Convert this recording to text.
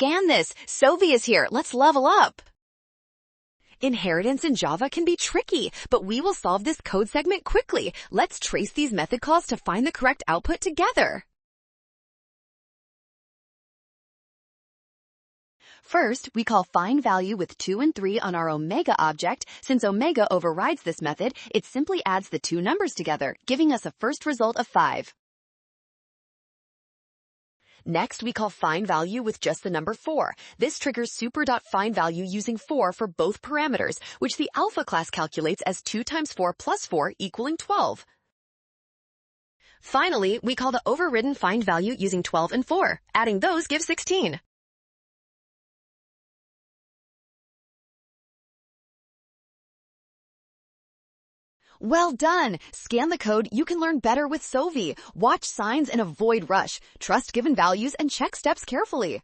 scan this. Sovi is here. Let's level up. Inheritance in Java can be tricky, but we will solve this code segment quickly. Let's trace these method calls to find the correct output together. First, we call find value with 2 and 3 on our omega object. Since omega overrides this method, it simply adds the two numbers together, giving us a first result of 5. Next, we call find value with just the number 4. This triggers super.findValue using 4 for both parameters, which the alpha class calculates as 2 times 4 plus 4 equaling 12. Finally, we call the overridden find value using 12 and 4. Adding those gives 16. Well done! Scan the code. You can learn better with Sovi. Watch signs and avoid rush. Trust given values and check steps carefully.